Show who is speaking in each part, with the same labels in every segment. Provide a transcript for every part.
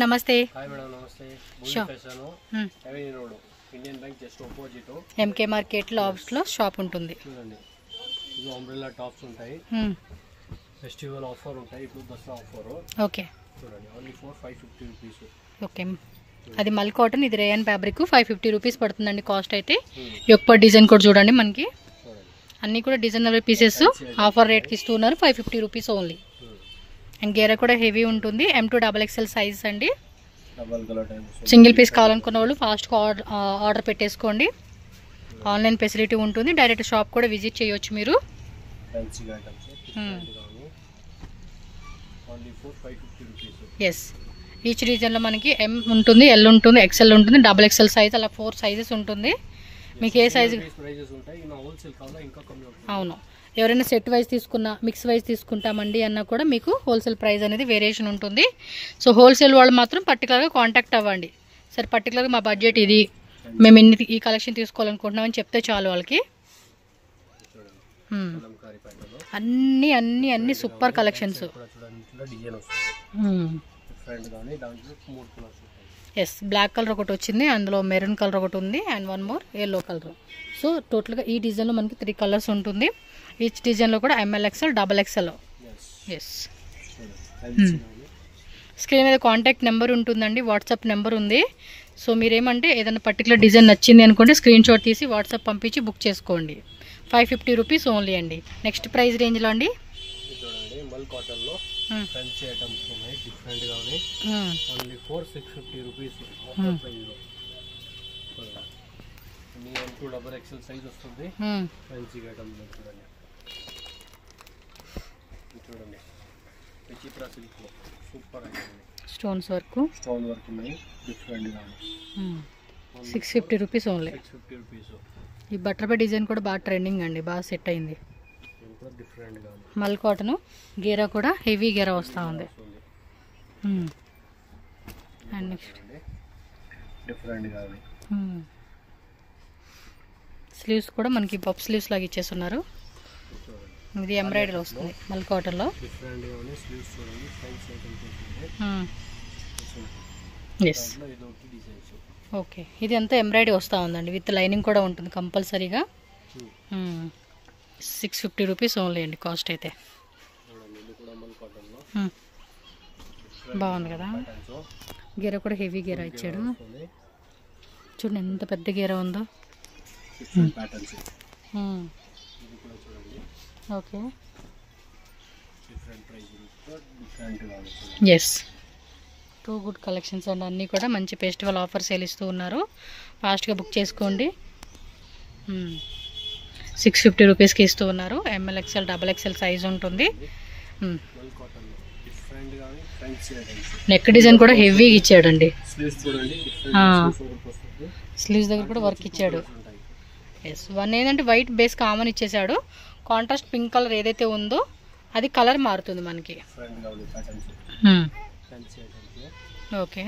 Speaker 1: నమస్తే.
Speaker 2: Hi madam, నమస్తే.
Speaker 1: Sure.
Speaker 2: Avenue road, Indian bank just opposite
Speaker 1: MK market లో shop ఉంటుంది.
Speaker 2: చూడండి, ఇది అంబ్రెల్లా టాప్స్ ఉంటాయి, ఫెస్టివల్ ఆఫర్ ఉంటాయి, ఇప్పుడు దసరా ఆఫర్.
Speaker 1: ఓకే,
Speaker 2: చూడండి, ఓన్లీ ఫర్ 550 రూపీస్.
Speaker 1: ఓకే, అది మల్ కాటన్, ఇది రేయన్ ఫ్యాబ్రిక్. 550 రూపీస్ పడుతుందండి కాస్ట్ అయితే. యొక్క డిజైన్ కూడా చూడండి, మనకి అన్నీ కూడా డిజైనర్ పీసెస్ ఆఫర్ రేట్కి ఇస్తున్నారు. 550 రూపీస్ ఓన్లీ. అండ్ గేరా కూడా హెవీ ఉంటుంది. M2 XXL సైజ్ అండి. సింగిల్ పీస్ కావాలనుకున్న వాళ్ళు ఫాస్ట్గా ఆర్డర్ పెట్టేసుకోండి. ఆన్లైన్ ఫెసిలిటీ ఉంటుంది, డైరెక్ట్ షాప్ కూడా విజిట్ చేయొచ్చు మీరు. ఎస్, ఈచ్ రీజన్లో మనకి M ఉంటుంది, L ఉంటుంది, XL ఉంటుంది, XXL సైజ్, అలా 4 సైజెస్ ఉంటుంది. మీకు ఏ సైజు? అవును, ఎవరైనా సెట్ వైజ్ తీసుకున్నా, మిక్స్ వైజ్ తీసుకుంటామండి అన్నా కూడా మీకు హోల్సేల్ ప్రైస్ అనేది వేరియేషన్ ఉంటుంది. సో హోల్సేల్ వాళ్ళు మాత్రం పర్టికులర్గా కాంటాక్ట్ అవ్వండి. సరే, పర్టికులర్గా మా బడ్జెట్ ఇది, మేము ఈ కలెక్షన్ తీసుకోవాలనుకుంటున్నామని చెప్తే చాలు వాళ్ళకి. అన్నీ అన్నీ అన్నీ super collections. Yes, black colour ఒకటి వచ్చింది, అందులో మెరూన్ కలర్ ఒకటి ఉంది, and 1 more yellow colour. So టోటల్గా ఈ డిజైన్లో మనకి 3 కలర్స్ ఉంటుంది. ఈచ్ డిజైన్లో కూడా ML XL XXL. Yes, screen మీద కాంటాక్ట్ నెంబర్ ఉంటుందండి, వాట్సాప్ నెంబర్ ఉంది. సో మీరేమంటే ఏదైనా పర్టికులర్ డిజైన్ నచ్చింది అనుకుంటే స్క్రీన్ షాట్ తీసి వాట్సాప్ పంపించి బుక్ చేసుకోండి. 550 రూపీస్ ఓన్లీ అండి. నెక్స్ట్ ప్రైస్ రేంజ్లో అండి, స్టోన్స్ వర్క్,
Speaker 2: డిఫరెంట్ గా
Speaker 1: 650 రూపీస్ ఓన్లీ. ఈ బటర్ఫ్లై డిజైన్ కూడా బాగా ట్రెండింగ్ అండి, బాగా సెట్ అయింది. మల్ కాటన్ గేరా కూడా హెవీ గేరా వస్తూ ఉంది. అండ్ నెక్స్ట్ స్లీవ్స్ కూడా మనకి పప్ స్లీవ్స్ లాగా ఇచ్చేస్తున్నారు. ఇది ఎంబ్రాయిడరీ వస్తుంది మల్ కాటన్లో. ఎస్, ఓకే, ఇది అంతా ఎంబ్రాయిడరీ వస్తూ ఉందండి, విత్ లైనింగ్ కూడా ఉంటుంది కంపల్సరీగా. 650 రూపీస్ ఓన్లీ అండి కాస్ట్ అయితే. బాగుంది కదా, గేరా కూడా హెవీ గేరా ఇచ్చాడు. చూడండి ఎంత పెద్ద గేరా ఉందో. ఓకే, ఎస్, 2 గుడ్ కలెక్షన్స్ అండి. అన్నీ కూడా మంచి ఫెస్టివల్ ఆఫర్ సేల్ ఇస్తూ ఉన్నారు. ఫాస్ట్గా బుక్ చేసుకోండి. 650 రూపీస్కి ఇస్తూ ఉన్నారు. ML XL XXL సైజ్ ఉంటుంది. నెక్ డిజైన్ కూడా హెవీ ఇచ్చాడండి. స్లీవ్స్ దగ్గర కూడా వర్క్ ఇచ్చాడు. ఎస్, 1 ఏంటంటే వైట్ బేస్ కామన్ ఇచ్చేసాడు. కాంట్రాస్ట్ పింక్ కలర్ ఏదైతే ఉందో అది కలర్ మారుతుంది మనకి. Okay,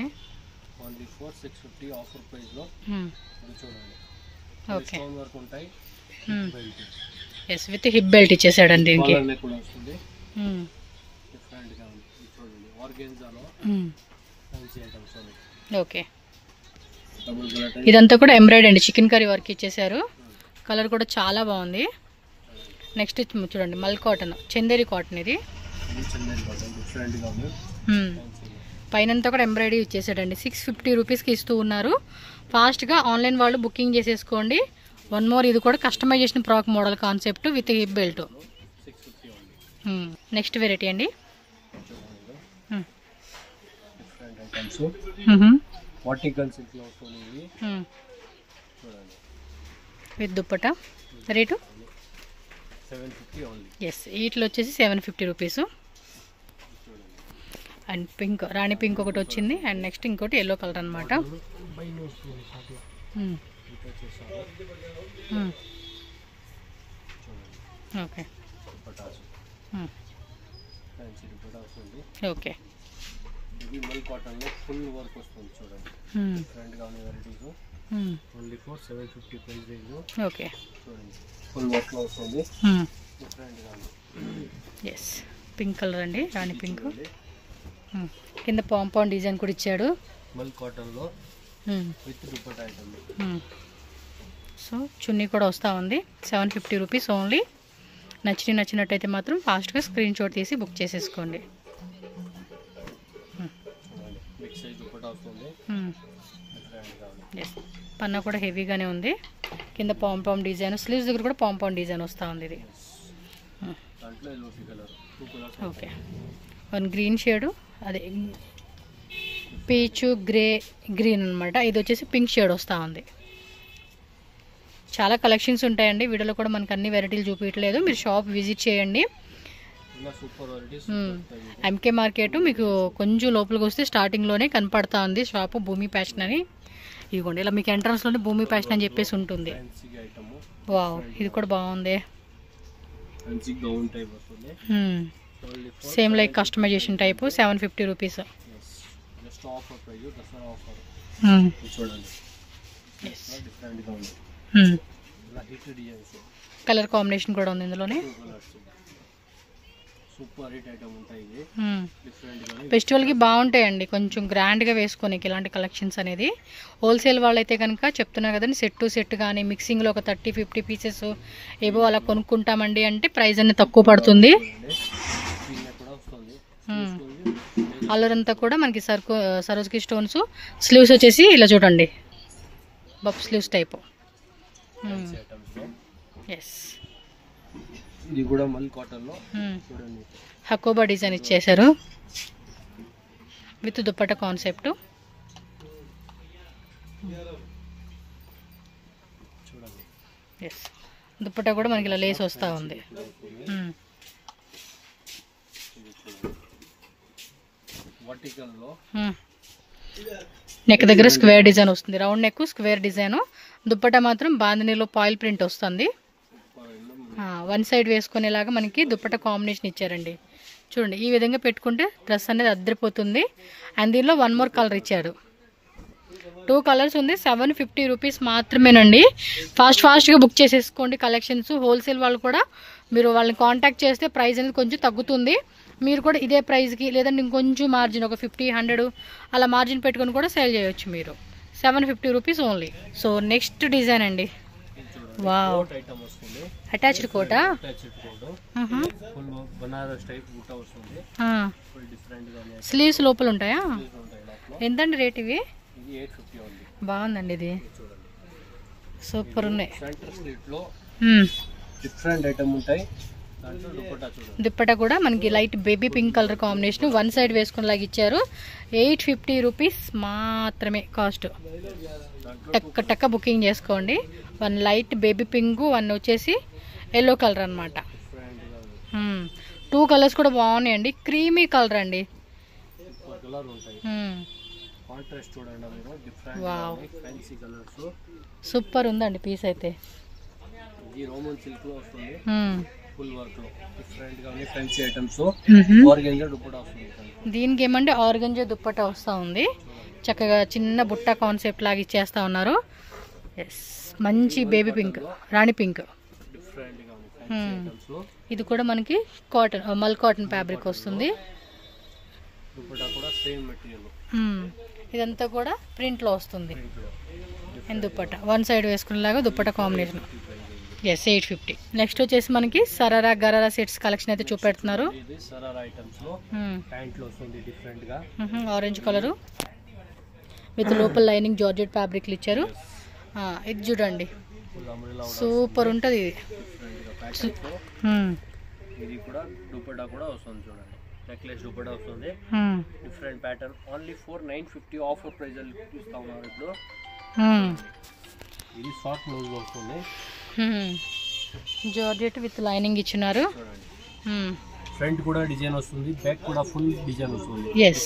Speaker 1: okay, yes, with hip belt ఇచ్చేసాడండి దీనికి. ఓకే, ఇదంతా కూడా ఎంబ్రాయిడరీ అండి, చికెన్ కర్రీ వర్క్ ఇచ్చేసారు. కలర్ కూడా చాలా బాగుంది. నెక్స్ట్ చూడండి మల్ కాటన్, చందేరి కాటన్. ఇది పైనంతా కూడా ఎంబ్రాయిడరీ ఇచ్చేసాడండి. 650 రూపీస్కి ఇస్తూ ఉన్నారు. ఫాస్ట్గా ఆన్లైన్ వాళ్ళు బుకింగ్ చేసేసుకోండి. 1 మోర్, ఇది కూడా customisation frock model concept with hip belt. Next variety అండి, with dupatta. Rate
Speaker 2: 750 only.
Speaker 1: Yes, వీటిలో వచ్చేసి 750 రూపీస్. అండ్ పింక్, రాణి పింక్ ఒకటి వచ్చింది. అండ్ నెక్స్ట్ ఇంకోటి ఎల్లో కలర్ అనమాట. ఓకే, ఓకే,
Speaker 2: ఇది మల్ కాటన్ లో ఫుల్ వర్క్ వస్తుంది. చూడండి, డిఫరెంట్ గా ఉన్న varieties. Only for 750 price range.
Speaker 1: Okay,
Speaker 2: చూడండి, ఫుల్ వర్క్ లో వస్తుంది, డిఫరెంట్ గా ఉంది.
Speaker 1: ఎస్, పింక్ కలర్ అండి, రాణి పింక్. కింద పాంపాన్ డిజైన్ కూడా ఇచ్చాడు.
Speaker 2: మల్ కాటన్ లో విత్ దుపట్టా ఐటమ్.
Speaker 1: సో చున్నీ కూడా వస్తూ ఉంది. 750 రూపీస్ ఓన్లీ. నచ్చినట్టయితే మాత్రం ఫాస్ట్గా స్క్రీన్ షాట్ తీసి బుక్ చేసేసుకోండి.
Speaker 2: బిగ్ సైజ్ దుపట్టా వస్తుంది.
Speaker 1: పన్నా కూడా హెవీగానే ఉంది. కింద పాంపాన్ డిజైన్, స్లీవ్స్ దగ్గర కూడా పాంపాన్ డిజైన్ వస్తూ ఉంది. ఇది ఓకే. వన్ గ్రీన్ షేడు, అదే పీచు గ్రీన్ అనమాట. ఇది వచ్చేసి పింక్ షేడ్ వస్తూ ఉంది. చాలా కలెక్షన్స్ ఉంటాయండి. వీడియోలో కూడా మనకు అన్ని వెరైటీలు చూపించట్లేదు. మీరు షాప్ విజిట్ చేయండి. ఎంకే మార్కెట్ మీకు కొంచెం లోపలికి వస్తే స్టార్టింగ్లోనే కనపడతా ఉంది షాపు, భూమి ఫ్యాషన్ అని. ఇదిగోండి ఇలా మీకు ఎంట్రన్స్లోనే భూమి ఫ్యాషన్ అని చెప్పేసి ఉంటుంది. వావ్, ఇది కూడా బాగుంది. Same like customisation type. 750 rupees. Colour combination కూడా ఉంది ఇందులోనే. ఫెస్టివల్కి బాగుంటాయండి, కొంచెం గ్రాండ్గా వేసుకోనికి ఇలాంటి కలెక్షన్స్ అనేది. హోల్సేల్ వాళ్ళైతే కనుక చెప్తున్నారు కదండి, సెట్ కానీ మిక్సింగ్లో ఒక 30-50 పీసెస్ ఏవో అలా కొనుక్కుంటామండి అంటే ప్రైస్ అనేది తక్కువ పడుతుంది. అల్లరంతా కూడా మనకి సరోజ్కి స్టోన్స్. స్లీవ్స్ వచ్చేసి ఇలా చూడండి, బబ్ స్లీవ్స్ టైపు. ఎస్,
Speaker 2: ఇది కూడా మల్ కాటన్ లో చూడండి,
Speaker 1: హకోబా డిజైన్ ఇచ్చేసారు విత్ దుపట్టా కాన్సెప్ట్.
Speaker 2: చూడండి,
Speaker 1: ఎస్, దుపట్టా కూడా మనకి ఇలా లేస్ వస్తూ ఉంది.
Speaker 2: వర్టికల్ లో
Speaker 1: నెక్ దగ్గర స్క్వేర్ డిజైన్ వస్తుంది. Round neck, square design. Dupatta మాత్రం బాందినీలో పాయిల్ ప్రింట్ వస్తుంది. వన్ సైడ్ వేసుకునేలాగా మనకి దుపట్టా కాంబినేషన్ ఇచ్చారండి. చూడండి, ఈ విధంగా పెట్టుకుంటే డ్రెస్ అనేది అద్దరిపోతుంది. అండ్ దీనిలో వన్ మోర్ కలర్ ఇచ్చాడు. 2 కలర్స్ ఉంది. 750 రూపీస్ మాత్రమేనండి. ఫాస్ట్గా బుక్ చేసేసుకోండి కలెక్షన్స్. హోల్సేల్ వాళ్ళు కూడా మీరు వాళ్ళని కాంటాక్ట్ చేస్తే ప్రైస్ అనేది కొంచెం తగ్గుతుంది. మీరు కూడా ఇదే ప్రైస్కి లేదంటే ఇంకొంచెం మార్జిన్ ఒక 50-100 అలా మార్జిన్ పెట్టుకొని కూడా సేల్ చేయొచ్చు మీరు. 750 rupees only. So next design అండి. వావ్, అటాచ్డ్ కోట. స్లీవ్స్ లోపల ఉంటాయా? ఎంతండి రేట్ ఇవి? బాగుందండి, ఇది సూపర్ ఉన్నాయి. దుపట్టా కూడా మనకి light baby pink colour combination, one side వేసుకునేలాగా ఇచ్చారు. 850 రూపీస్ మాత్రమే కాస్ట్. టక్క బుకింగ్ చేసుకోండి. One light baby pink, one వచ్చేసి ఎల్లో కలర్ అనమాట. 2 కలర్స్ కూడా బాగున్నాయండి. క్రీమీ కలర్ అండి. వావ్, సూపర్ ఉందండి పీస్ అయితే. దీనికి ఏమంటే ఆర్గంజా దుపట్టా వస్తూ ఉంది. చక్కగా చిన్న బుట్ట కాన్సెప్ట్ లాగా ఇచ్చేస్తా ఉన్నారు. ఎస్, మంచి బేబీ పింక్, రాణి పింక్. ఇది కూడా మనకి కాటన్, మల్ కాటన్ ఫ్యాబ్రిక్ వస్తుంది. ఇదంతా కూడా ప్రింట్లో వస్తుంది. దుపట్టా వన్ సైడ్ వేసుకునేలాగా దుపట్టా కాంబినేషన్. ఎస్, 850. నెక్స్ట్ వచ్చేసి మనకి సరారా గరారా సెట్స్ కలెక్షన్ అయితే చూపెడుతున్నారు. ఆరెంజ్ కలరు విత్ లోపల లైనింగ్ జార్జెట్ ఫ్యాబ్రిక్లు ఇచ్చారు. ఇది చూడండి, సూపర్ ఉంటుంది ఇది.
Speaker 2: ఇది కూడా దుపట్టా కూడా వస్తుంది చూడండి, నెక్లెస్ దుపట్టా వస్తుంది. Different pattern. Only 4950 offer price ఇస్తా ఉన్నారు ఇప్పుడు. ఇది షార్ట్ బ్లౌజ్ వస్తుంది.
Speaker 1: జార్జెట్ విత్ లైనింగ్ ఇచ్చినారు.
Speaker 2: ఫ్రంట్ కూడా డిజైన్ వస్తుంది, బ్యాక్ కూడా ఫుల్ డిజైన్ వస్తుంది.
Speaker 1: ఎస్,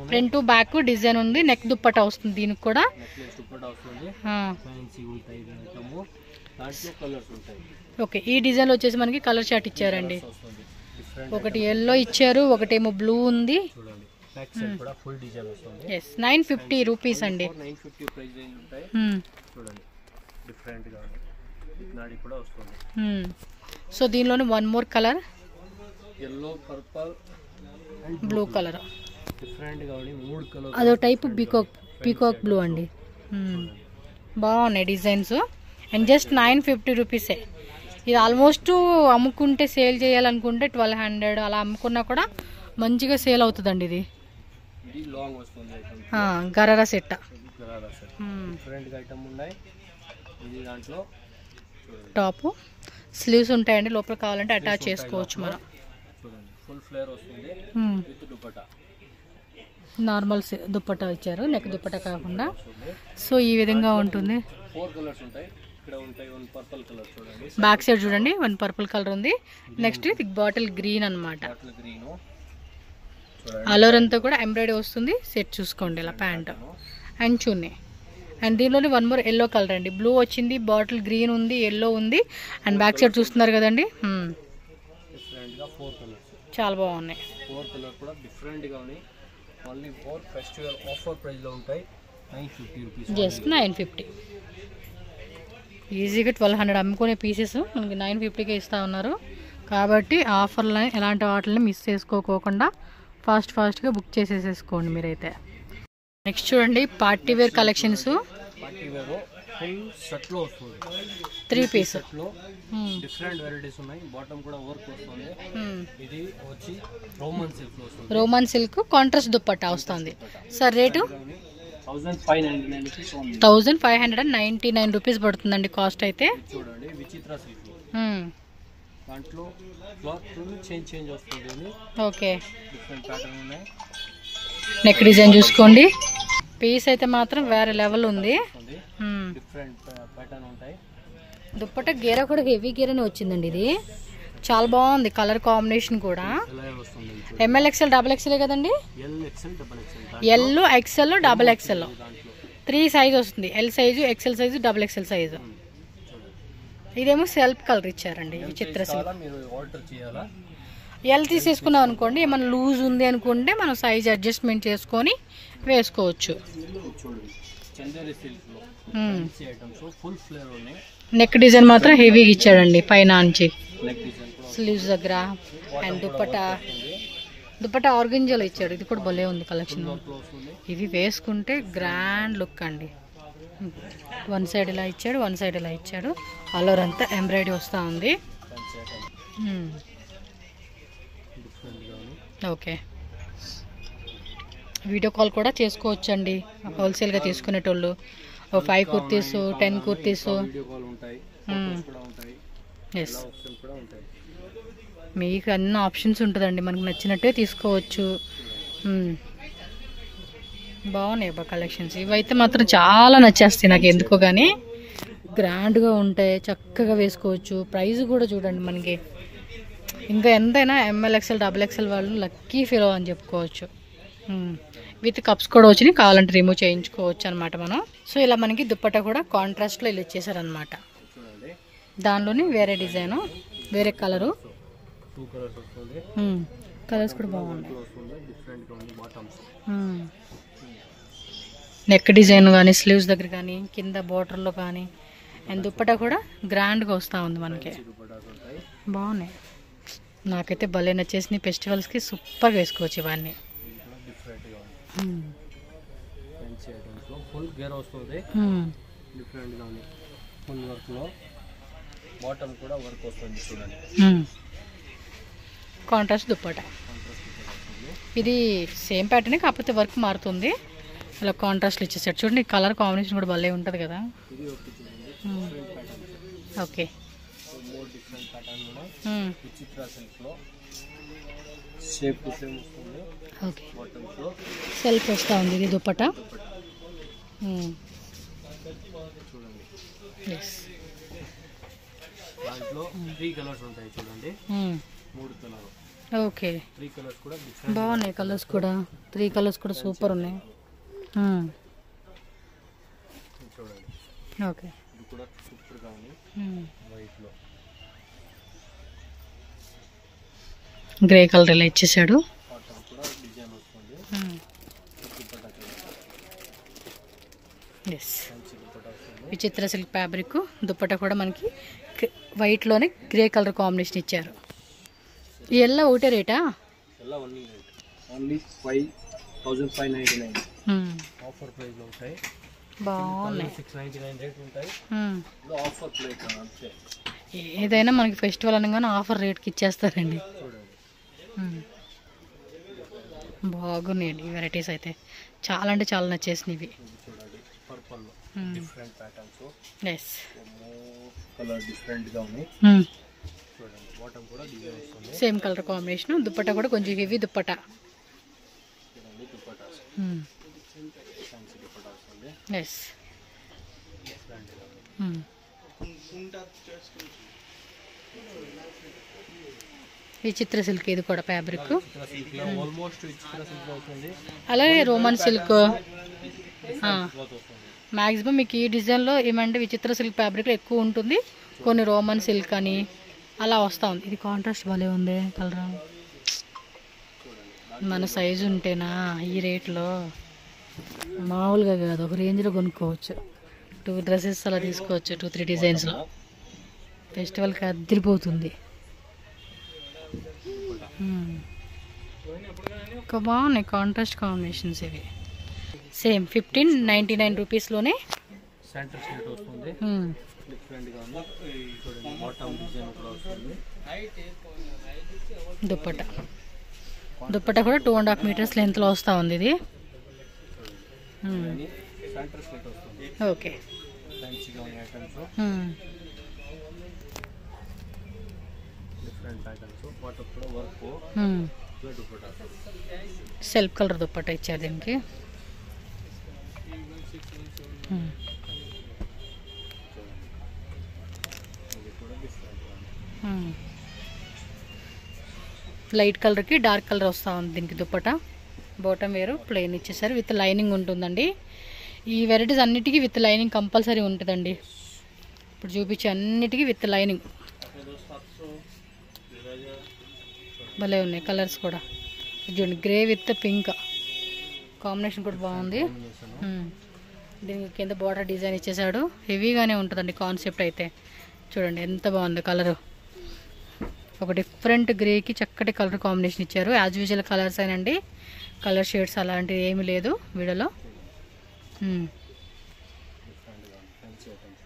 Speaker 1: ఫ్రంట్ బ్యాక్ డిజైన్ ఉంది. నెక్ దుపట్టా వస్తుంది దీనికి కూడా.
Speaker 2: నెక్లెస్ దుపట్టా వస్తుంది. ఫ్యాన్సీ ఉంటాయి ఐటమ్. దాంట్లో కలర్స్ ఉంటాయి.
Speaker 1: ఓకే, ఈ డిజైన్ వచ్చేసి మనకి కలర్ చార్ట్ ఇచ్చారండి. ఒకటి ఎల్లో ఇచ్చారు, ఒకటేమో బ్లూ ఉంది.
Speaker 2: బ్యాక్ సైడ్ కూడా ఫుల్ డిజైన్ వస్తుంది.
Speaker 1: ఎస్, 950 రూపీస్ అండి.
Speaker 2: 950 ప్రైస్ రేంజ్ ఉంటాయి. చూడండి, డిఫరెంట్ గా ఉంది. నాడి కూడా వస్తుంది.
Speaker 1: సో దీనిలోనే one more colour,
Speaker 2: yellow, purple and
Speaker 1: blue colour.
Speaker 2: Different గా ఉంది 3 కలర్
Speaker 1: అదో టైప్ పీకాక్ బ్లూ అండి. బాగున్నాయి డిజైన్స్. అండ్ జస్ట్ 950 రూపీసే. ఇది ఆల్మోస్ట్ అమ్ముకుంటే సేల్ చేయాలనుకుంటే 1200 అలా అమ్ముకున్నా కూడా మంచిగా సేల్ అవుతుందండి. ఇది
Speaker 2: లాంగ్ వస్తుంది
Speaker 1: గరారా సెట్.
Speaker 2: డిఫరెంట్ ఐటమ్ ఉన్నాయి. ఇది దాంట్లో
Speaker 1: టాప్ స్లీవ్స్ ఉంటాయండి, లోపల కావాలంటే అటాచ్ చేసుకోవచ్చు మనం.
Speaker 2: ఫుల్ ఫ్లేర్ వస్తుంది విత్ దుపట్టా.
Speaker 1: నార్మల్ దుపట్టా ఇచ్చారు, నెక్ దుపట్టా కాకుండా. సో ఈ విధంగా ఉంటుంది.
Speaker 2: 4 కలర్స్ ఉంటాయి. ఇక్కడ ఉంటాయి 1 పర్పుల్ కలర్ చూడండి.
Speaker 1: బ్యాక్ సైడ్ చూడండి 1 పర్పుల్ కలర్ ఉంది. నెక్స్ట్ ఇది బాటిల్ గ్రీన్ అన్నమాట. అలోర్ అంతా కూడా ఎంబ్రాయిడరీ వస్తుంది. సెట్ చూసుకోండి ఇలా ప్యాంట్ అండ్ చున్నీ. అండ్ దీనిలోనే 1 మోర్ ఎల్లో కలర్ అండి. బ్లూ వచ్చింది, బాటిల్ గ్రీన్ ఉంది, ఎల్లో ఉంది. అండ్ బ్యాక్ సైడ్ చూస్తున్నారు కదండి, చాలా బాగున్నాయి.
Speaker 2: 4 కలర్ కూడా డిఫరెంట్ గా ఉన్నాయి. Only for festival offer price లో ఉంటాయి. 950 రూపీస్,
Speaker 1: జస్ట్ 950. ఈజీగా 1200 అమ్ముకునే పీసెస్ మనకి 950కే ఇస్తూ ఉన్నారు. కాబట్టి ఆఫర్లు ఎలాంటి వాటిని మిస్ చేసుకోకుండా ఫాస్ట్గా బుక్ చేసేసుకోండి మీరైతే. నెక్స్ట్ చూడండి party wear collections.
Speaker 2: Party wear full set లో వస్తుంది.
Speaker 1: 3 పీస్
Speaker 2: సెట్ లో డిఫరెంట్ వెరైటీస్ ఉన్నాయి. బాటమ్ కూడా వర్క్ వస్తుంది. ఇది వచ్చి రోమన్ సిల్క్ లో వస్తుంది.
Speaker 1: రోమన్ సిల్క్ కాంట్రాస్ట్ దుపట్టా వస్తుంది. Sir rate
Speaker 2: 1599 rupees only.
Speaker 1: 1599 rupees పడుతుందండి కాస్ట్ అయితే.
Speaker 2: చూడండి విచిత్ర సిల్క్ దాంట్లో క్లాత్ చేంజ్ వస్తుంది.
Speaker 1: ఓకే,
Speaker 2: డిఫరెంట్ ప్యాటర్న్ ఉన్నాయి.
Speaker 1: నెక్ డిజైన్ చూసుకోండి. పీస్ అయితే మాత్రం వేరే లెవెల్ ఉంది.
Speaker 2: డిఫరెంట్ ప్యాటర్న్ ఉంటాయి.
Speaker 1: దుప్పట్టా గేరా కూడా హెవీ గేరానే వచ్చిందండి. ఇది చాలా బాగుంది. కలర్ కాంబినేషన్ కూడా ఎంఎల్ ఎక్స్ఎల్ డబుల్ ఎక్స్ఎల్ కదండి. L XL double XL 3 size వస్తుంది. L size, XL size, double XL size. ఇదేమో సెల్ఫ్ కలర్ ఇచ్చారండి. చిత్ర ఎల్ తీసేసుకున్నాం అనుకోండి, ఏమైనా లూజ్ ఉంది అనుకుంటే మనం సైజ్ అడ్జస్ట్మెంట్ చేసుకొని వేసుకోవచ్చు. నెక్ డిజైన్ మాత్రం హెవీగా ఇచ్చాడండి పైన నుంచి స్లీవ్స్ దగ్గర. అండ్ దుపట్టా ఆర్గంజాలో ఇచ్చాడు. ఇది కూడా భలే ఉంది కలెక్షన్. ఇవి వేసుకుంటే గ్రాండ్ లుక్ అండి. 1 సైడ్ ఇలా ఇచ్చాడు, 1 సైడ్ ఇలా ఇచ్చాడు. ఆల్ అంతా ఎంబ్రాయిడరీ వస్తూ ఉంది. ఓకే, వీడియో కాల్ కూడా చేసుకోవచ్చండి హోల్సేల్గా తీసుకునేటోళ్ళు. 5 కుర్తీస్, 10 కుర్తీస్. ఎస్, మీకు అన్ని ఆప్షన్స్ ఉంటుందండి. మనకు నచ్చినట్టే తీసుకోవచ్చు. బాగున్నాయి బా కలెక్షన్స్. ఇవైతే మాత్రం చాలా నచ్చేస్తాయి నాకు ఎందుకో కానీ. గ్రాండ్గా ఉంటాయి, చక్కగా వేసుకోవచ్చు. ప్రైస్ కూడా చూడండి మనకి. ఇంకా ఎంతైనా ఎంఎల్ ఎక్స్ఎల్ డబుల్ ఎక్స్ఎల్ వాళ్ళు లక్కీ ఫీల్ అని చెప్పుకోవచ్చు. విత్ కప్స్ కూడా వచ్చినాయి, కావాలంటే రిమూవ్ చేయించుకోవచ్చు అనమాట మనం. సో ఇలా మనకి దుప్పట్టా కూడా కాంట్రాస్ట్లో ఇలా ఇచ్చేసారనమాట. దానిలోనే వేరే డిజైను, వేరే కలరు. కలర్స్ కూడా బాగున్నాయి. నెక్ డిజైన్ కానీ, స్లీవ్స్ దగ్గర కానీ, కింద బోర్డర్లో కానీ. అండ్ దుప్పట్టా కూడా గ్రాండ్గా వస్తూ ఉంది మనకి. బాగున్నాయి, నాకైతే భలే నచ్చేసినాయి. ఫెస్టివల్స్కి సూపర్గా వేసుకోవచ్చు ఇవన్నీ. కాంట్రాస్ట్ దుప్పట్టా. ఇది సేమ్ ప్యాటర్నే కాకపోతే వర్క్ మారుతుంది. అలా కాంట్రాస్ట్లు ఇచ్చేసాడు చూడండి. కలర్ కాంబినేషన్ కూడా భలే ఉంటుంది కదా. ఓకే, ఓకే, సెల్ఫ్ వస్తూ ఉంది ఇది దుప్పట్టా. ఓకే, బాగున్నాయి కలర్స్ కూడా. 3 కలర్స్ కూడా సూపర్ ఉన్నాయి. ఓకే, గ్రే కలర్ ఇలా ఇచ్చేసాడు. ఎస్, విచిత్ర సిల్క్ ఫ్యాబ్రిక్. దుప్పట్టా కూడా మనకి వైట్లోనే గ్రే కలర్ కాంబినేషన్ ఇచ్చారు. ఈ ఎల్లో ఒకటే రేటా?
Speaker 2: 1599 ఆఫర్ ప్రైస్లో ఉంటాయి.
Speaker 1: బాగున్నాయి.
Speaker 2: 699 రేట్ ఉంటాయి. ఆఫర్ ప్రైస్ అంతే.
Speaker 1: ఏదైనా మనకి ఫెస్టివల్ అనగానే ఆఫర్ రేట్కి ఇచ్చేస్తారండి.
Speaker 2: చూడండి
Speaker 1: బాగున్నాయండి ఈ వెరైటీస్ అయితే. చాలా అంటే చాలా నచ్చేసినాయి ఇవి.
Speaker 2: చూడండి purple different patterns.
Speaker 1: Yes,
Speaker 2: colour డిఫరెంట్గా ఉన్నాయి. చూడండి బాటమ్ కూడా డిజైన్ వస్తుంది.
Speaker 1: Same colour combination. దుప్పట్టా కూడా కొంచెం హెవీ దుప్పట్టా.
Speaker 2: చూడండి దుపట్టా ఫ్యాన్సీ దుపట్టా వస్తుంది.
Speaker 1: ఎస్. విచిత్ర సిల్క్ ఇది కూడా ఫ్యాబ్రిక్.
Speaker 2: ఆల్మోస్ట్ విచిత్ర సిల్క్ అవుతుంది.
Speaker 1: అలాగే రోమన్ సిల్క్ మ్యాక్సిమం మీకు ఈ డిజైన్లో ఏమంటే విచిత్ర సిల్క్ ఫ్యాబ్రిక్ ఎక్కువ ఉంటుంది. కొన్ని రోమన్ సిల్క్ అని అలా వస్తూ ఉంది. ఇది కాంట్రాస్ట్ భలే ఉంది కలర్. మన సైజు ఉంటేనా ఈ రేట్లో మామూలుగా కాదు, ఒక రేంజ్లో కొనుక్కోవచ్చు. 2 డ్రెస్సెస్ అలా తీసుకోవచ్చు, 2-3 డిజైన్స్లో. ఫెస్టివల్కి అదిరిపోతుంది. ఇంకా బాగున్నాయి కాంట్రాస్ట్ కాంబినేషన్స్ ఇవి. సేమ్ 1599 రూపీస్లోనే
Speaker 2: సెంటర్ స్లిట్ వస్తుంది. డిఫరెంట్గా ఉంది. చూడండి బాటమ్ డిజైన్ కూడా వస్తుంది.
Speaker 1: దుప్పట్టా కూడా 2.5 మీటర్స్ లెంత్లో వస్తూ ఉంది ఇది.
Speaker 2: సెంటర్ స్లిట్ వస్తుంది.
Speaker 1: ఓకే.
Speaker 2: ఫ్యాన్సీగా ఉన్న ఐటమ్స్. Different patterns. బాటమ్ కూడా work. Dupatta
Speaker 1: self colour dupatta ఇచ్చారు దీనికి. లైట్ కలర్కి డార్క్ కలర్ వస్తూ ఉంది దీనికి దుప్పట్టా. బాటమ్ వేరు ప్లెయిన్ ఇచ్చేసారు. విత్ లైనింగ్ ఉంటుందండి. ఈ వెరైటీస్ అన్నిటికీ విత్ లైనింగ్ కంపల్సరీ ఉంటుందండి. ఇప్పుడు చూపించే అన్నిటికీ విత్ లైనింగ్. భలే ఉన్నాయి కలర్స్ కూడా. చూడండి గ్రే విత్ పింక్ కాంబినేషన్ కూడా బాగుంది. దీనికి కింద బార్డర్ డిజైన్ ఇచ్చేసాడు. హెవీగానే ఉంటుందండి కాన్సెప్ట్ అయితే. చూడండి ఎంత బాగుంది కలరు. ఒక డిఫరెంట్ గ్రేకి చక్కటి కలర్ కాంబినేషన్ ఇచ్చారు. యాజ్ యూజువల్ కలర్స్ అయినండి, కలర్ షేడ్స్ అలాంటివి ఏమీ లేదు వీడియోలో.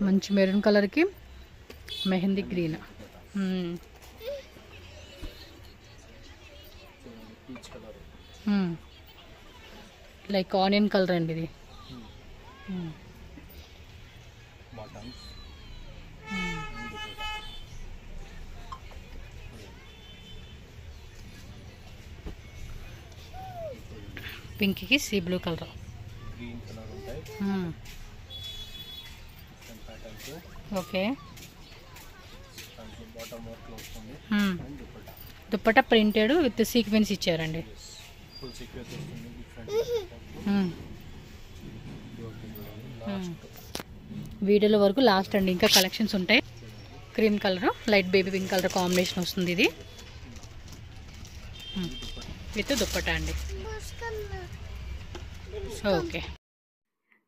Speaker 1: మంచి మెరూన్ కలర్కి mehndi green. Like onion colour అండి ఇది. పింక్కి sea blue colour.
Speaker 2: Green colour ఉంటాయి.
Speaker 1: ఓకే.
Speaker 2: బాటమ్ వర్క్ వస్తుంది.
Speaker 1: దుప్పట్టా ప్రింటెడ్ విత్ సీక్వెన్స్ ఇచ్చారండి.
Speaker 2: ఫుల్ సీక్వెన్స్ వస్తుంది.
Speaker 1: వీడియోలో వరకు లాస్ట్ అండి, ఇంకా కలెక్షన్స్ ఉంటాయి. Cream colour light baby pink colour combination వస్తుంది ఇది విత్ దుప్పట్టా అండి. Okay.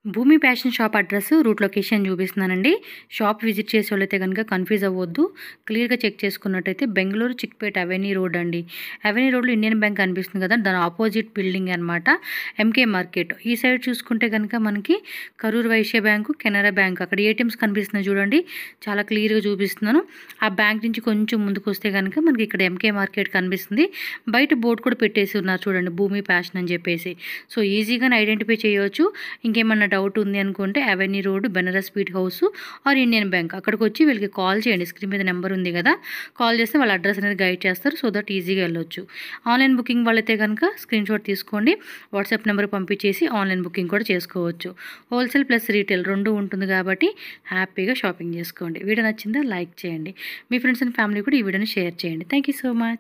Speaker 1: Bhoomi fashion shop address, route location చూపిస్తున్నానండి. షాప్ విజిట్ చేసే వాళ్ళైతే కనుక కన్ఫ్యూజ్ అవ్వద్దు. క్లియర్గా చెక్ చేసుకున్నట్టయితే బెంగళూరు చిక్పేట అవెన్యూ రోడ్ అండి. అవెన్యూ రోడ్లో ఇండియన్ బ్యాంక్ కనిపిస్తుంది కదా, దాని ఆపోజిట్ బిల్డింగ్ అనమాట ఎంకే మార్కెట్. ఈ సైడ్ చూసుకుంటే కనుక మనకి కరూర్ వైశ్య బ్యాంకు, కెనరా బ్యాంక్ అక్కడ ఏటీఎమ్స్ కనిపిస్తున్నాయి చూడండి, చాలా క్లియర్గా చూపిస్తున్నాను. ఆ బ్యాంక్ నుంచి కొంచెం ముందుకు వస్తే కనుక మనకి ఇక్కడ ఎంకే మార్కెట్ కనిపిస్తుంది. బయట బోర్డు కూడా పెట్టేసి ఉన్నారు చూడండి, భూమి ఫ్యాషన్ అని చెప్పేసి. సో ఈజీగానే ఐడెంటిఫై చేయవచ్చు. ఇంకేమన్నా డౌట్ ఉంది అనుకుంటే avenue road, Banaras sweet house or Indian bank అక్కడికి వచ్చి వీళ్ళకి కాల్ చేయండి. స్క్రీన్ మీద నెంబర్ ఉంది కదా, కాల్ చేస్తే వాళ్ళ అడ్రస్ అనేది గైడ్ చేస్తారు. సో దట్ ఈజీగా వెళ్ళొచ్చు. ఆన్లైన్ బుకింగ్ వాళ్ళైతే కనుక స్క్రీన్ షాట్ తీసుకోండి, వాట్సాప్ నెంబర్ పంపించేసి ఆన్లైన్ బుకింగ్ కూడా చేసుకోవచ్చు. హోల్సేల్ ప్లస్ రీటైల్ రెండు ఉంటుంది కాబట్టి హ్యాపీగా షాపింగ్ చేసుకోండి. వీడియో నచ్చిందా లైక్ చేయండి. మీ ఫ్రెండ్స్ అండ్ ఫ్యామిలీ కూడా ఈ వీడియోని షేర్ చేయండి. Thank you so much.